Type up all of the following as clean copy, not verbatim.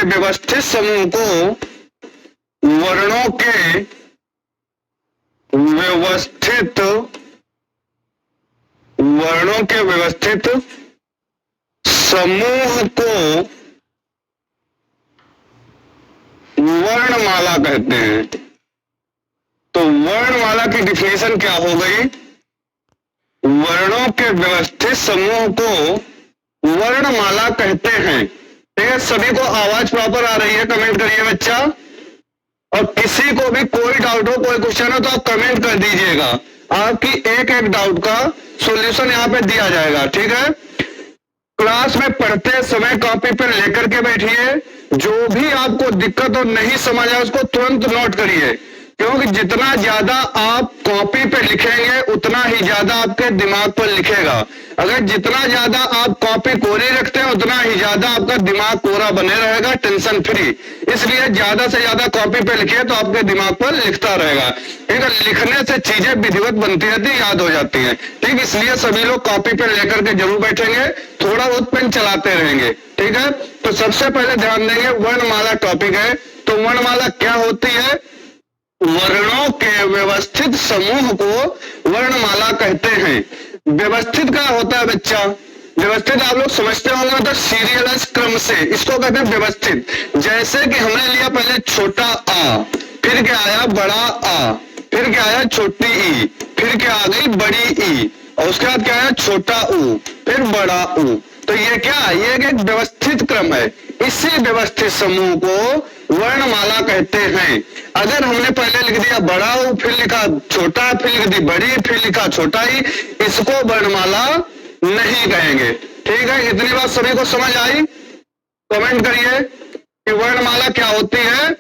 व्यवस्थित समूह को वर्णों के व्यवस्थित समूह को वर्णमाला कहते हैं। तो वर्णमाला की डिफिनेशन क्या हो गई? वर्णों के व्यवस्थित समूह को वर्णमाला कहते हैं। ठीक है, सभी को आवाज प्रॉपर आ रही है? कमेंट करिए बच्चा। और किसी को भी कोई डाउट हो, कोई क्वेश्चन हो तो आप कमेंट कर दीजिएगा। आपकी एक एक डाउट का सॉल्यूशन यहाँ पे दिया जाएगा। ठीक है, क्लास में पढ़ते समय कॉपी पर लेकर के बैठिए। जो भी आपको दिक्कत और नहीं समझ आए उसको तुरंत नोट करिए, क्योंकि जितना ज्यादा आप कॉपी पे लिखेंगे उतना ही ज्यादा आपके दिमाग पर लिखेगा। अगर जितना ज्यादा आप कॉपी कोरी रखते हैं उतना ही ज्यादा आपका दिमाग कोरा बने रहेगा, टेंशन फ्री। इसलिए ज्यादा से ज्यादा कॉपी पे लिखिए तो आपके दिमाग पर लिखता रहेगा। ठीक है, लिखने से चीजें विधिवत बनती रहती, याद हो जाती हैं। ठीक, इसलिए सभी लोग कॉपी पे लेकर के जरूर बैठेंगे, थोड़ा बहुत पेन चलाते रहेंगे। ठीक है, तो सबसे पहले ध्यान देंगे वर्णमाला टॉपिक है। तो वर्णमाला क्या होती है? वर्णों के व्यवस्थित समूह को वर्णमाला कहते हैं। व्यवस्थित क्या होता है बच्चा? व्यवस्थित आप लोग समझते होंगे, मतलब सीरियलाइज क्रम से, इसको कहते हैं व्यवस्थित। जैसे कि हमने लिया पहले छोटा आ, फिर क्या आया बड़ा आ, फिर क्या आया छोटी ई, फिर क्या आ गई बड़ी ई, और उसके बाद क्या आया छोटा ऊ, फिर बड़ा ऊ। तो ये क्या, ये एक व्यवस्थित क्रम है। इसी व्यवस्थित समूह को वर्णमाला कहते हैं। अगर हमने पहले लिख दिया बड़ा ऊ, फिर लिखा छोटा, फिर लिख दी बड़ी, फिर लिखा छोटा ई, इसको वर्णमाला नहीं कहेंगे। ठीक है, इतनी बात सभी को समझ आई? कमेंट करिए कि वर्णमाला क्या होती है।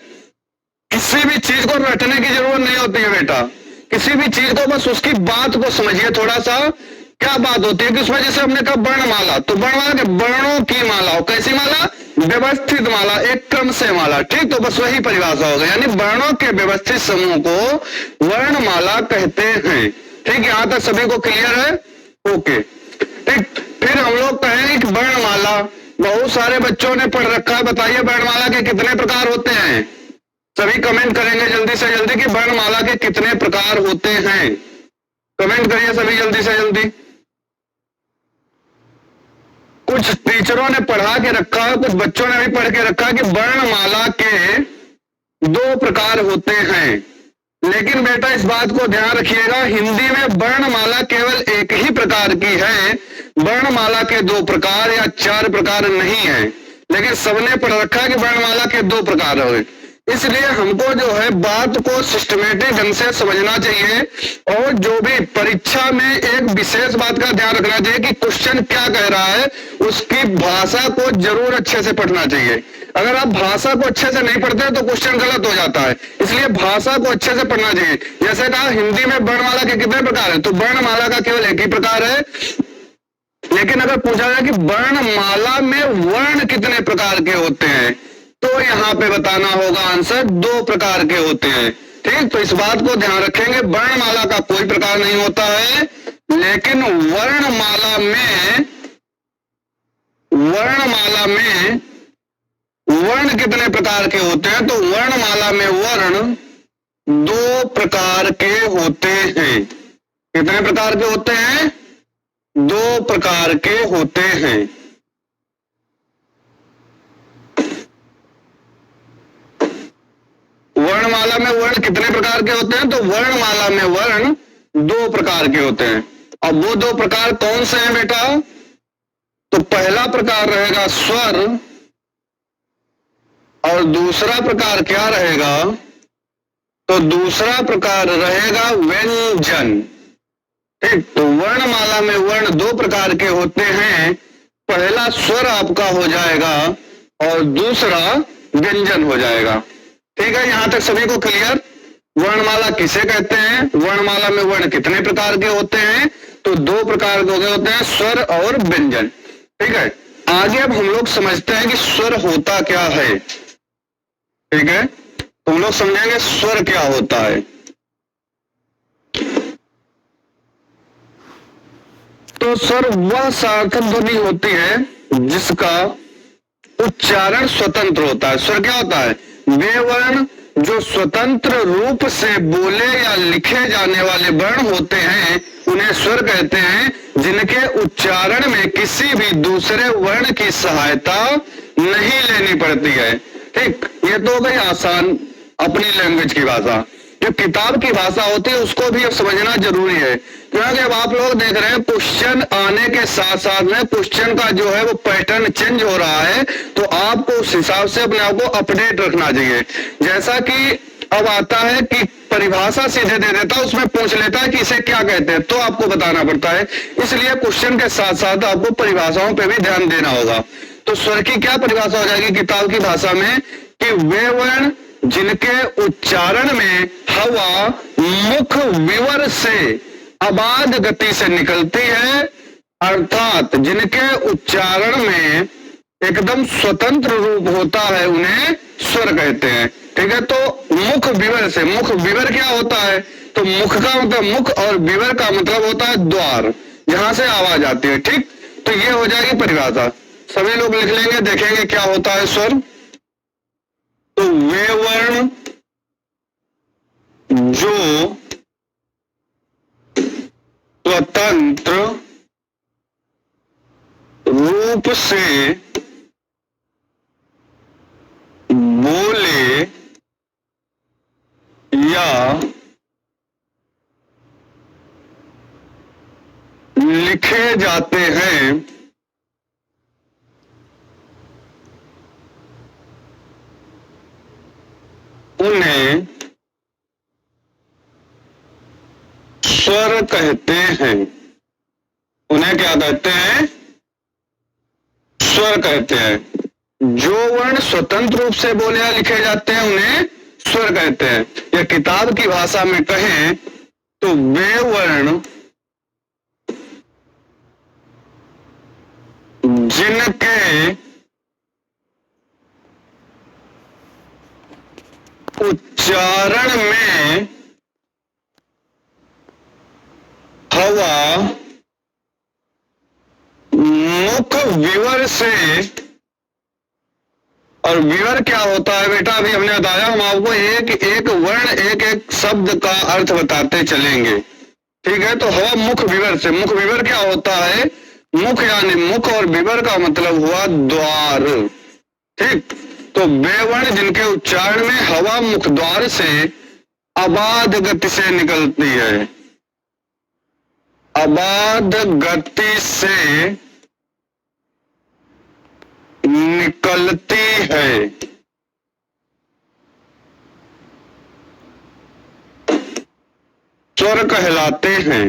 किसी भी चीज को रटने की जरूरत नहीं होती है बेटा, किसी भी चीज को बस उसकी बात को समझिए थोड़ा सा। क्या बात होती है कि उसमें जैसे हमने कहा वर्णमाला, तो वर्णमाला के वर्णों की माला हो। कैसी माला? व्यवस्थित माला, एक क्रम से माला। ठीक, तो बस वही परिभाषा हो गई, यानी वर्णों के व्यवस्थित समूह को वर्णमाला कहते हैं। ठीक, यहां तक सभी को क्लियर है? ओके। ठीक, फिर हम लोग कहेंगे कि वर्णमाला बहुत सारे बच्चों ने पढ़ रखा है। बताइए वर्णमाला के कितने प्रकार होते हैं? सभी कमेंट करेंगे जल्दी से जल्दी कि वर्णमाला के कितने प्रकार होते हैं। कमेंट करिए सभी जल्दी से जल्दी। कुछ टीचरों ने पढ़ा के रखा है, कुछ बच्चों ने भी पढ़ के रखा कि वर्णमाला के 2 प्रकार होते हैं। लेकिन बेटा इस बात को ध्यान रखिएगा, हिंदी में वर्णमाला केवल एक ही प्रकार की है। वर्णमाला के 2 प्रकार या 4 प्रकार नहीं है, लेकिन सबने पढ़ रखा है कि वर्णमाला के 2 प्रकार है। इसलिए हमको जो है बात को सिस्टमेटिक ढंग से समझना चाहिए, और जो भी परीक्षा में एक विशेष बात का ध्यान रखना चाहिए कि क्वेश्चन क्या कह रहा है, उसकी भाषा को जरूर अच्छे से पढ़ना चाहिए। अगर आप भाषा को अच्छे से नहीं पढ़ते तो क्वेश्चन गलत हो जाता है, इसलिए भाषा को अच्छे से पढ़ना चाहिए। जैसे कहा हिंदी में वर्णमाला के कितने प्रकार है, तो वर्णमाला का केवल एक ही प्रकार है। लेकिन अगर पूछा जाए कि वर्णमाला में वर्ण कितने प्रकार के होते हैं, तो यहाँ पे बताना होगा आंसर 2 प्रकार के होते हैं। ठीक, तो इस बात को ध्यान रखेंगे, वर्णमाला का कोई प्रकार नहीं होता है, लेकिन वर्णमाला में वर्ण कितने प्रकार के होते हैं, तो वर्णमाला में वर्ण 2 प्रकार के होते हैं। कितने प्रकार के होते हैं? 2 प्रकार के होते हैं। वर्णमाला में वर्ण कितने प्रकार के होते हैं, तो वर्णमाला में वर्ण 2 प्रकार के होते हैं। अब वो 2 प्रकार कौन से हैं बेटा? तो पहला प्रकार रहेगा स्वर, और दूसरा प्रकार क्या रहेगा? तो दूसरा प्रकार रहेगा व्यंजन। ठीक, तो वर्णमाला में वर्ण 2 प्रकार के होते हैं। पहला स्वर आपका हो जाएगा और दूसरा व्यंजन हो जाएगा। ठीक है, यहां तक सभी को क्लियर? वर्णमाला किसे कहते हैं, वर्णमाला में वर्ण कितने प्रकार के होते हैं, तो 2 प्रकार के होते हैं, स्वर और व्यंजन। ठीक है, आगे अब हम लोग समझते हैं कि स्वर होता क्या है। ठीक है, तो हम लोग समझेंगे स्वर क्या होता है। तो स्वर वह सार्थक ध्वनि होती है जिसका उच्चारण स्वतंत्र होता है। स्वर क्या होता है? वे वर्ण जो स्वतंत्र रूप से बोले या लिखे जाने वाले वर्ण होते हैं उन्हें स्वर कहते हैं, जिनके उच्चारण में किसी भी दूसरे वर्ण की सहायता नहीं लेनी पड़ती है। ठीक, ये तो हो गई आसान अपनी लैंग्वेज की भाषा। जो किताब की भाषा होती है उसको भी अब समझना जरूरी है, क्योंकि अब आप लोग देख रहे हैं क्वेश्चन आने के साथ साथ में क्वेश्चन का जो है वो पैटर्न चेंज हो रहा है, तो आपको उस हिसाब से अपने आप को अपडेट रखना चाहिए। जैसा कि अब आता है कि परिभाषा सीधे दे देता है, उसमें पूछ लेता है कि इसे क्या कहते हैं, तो आपको बताना पड़ता है। इसलिए क्वेश्चन के साथ साथ आपको परिभाषाओं पर भी ध्यान देना होगा। तो स्वर की क्या परिभाषा हो जाएगी किताब की भाषा में कि वे वर्ण जिनके उच्चारण में हवा मुख विवर से अबाध गति से निकलती है, अर्थात जिनके उच्चारण में एकदम स्वतंत्र रूप होता है, उन्हें स्वर कहते हैं। ठीक है, तो मुख विवर से, मुख विवर क्या होता है? तो मुख का मतलब मुख और विवर का मतलब होता है द्वार, जहां से आवाज आती है। ठीक, तो ये हो जाएगी परिभाषा। सभी लोग लिख लेंगे, देखेंगे क्या होता है स्वर। तो वे वर्ण जो स्वतंत्र रूप से बोले या लिखे जाते हैं उन्हें स्वर कहते हैं। उन्हें क्या कहते हैं? स्वर कहते हैं। जो वर्ण स्वतंत्र रूप से बोले या लिखे जाते हैं उन्हें स्वर कहते हैं। या किताब की भाषा में कहें तो वे वर्ण जिनके उच्चारण में हवा मुख विवर से, और विवर क्या होता है बेटा अभी हमने बताया, हम आपको एक एक वर्ण एक एक शब्द का अर्थ बताते चलेंगे। ठीक है, तो हवा मुख विवर से, मुख विवर क्या होता है? मुख यानी मुख और विवर का मतलब हुआ द्वार। ठीक, तो वे वर्ण जिनके उच्चारण में हवा मुख द्वार से अबाध गति से निकलती है, अबाध गति से निकलती है, स्वर कहलाते हैं।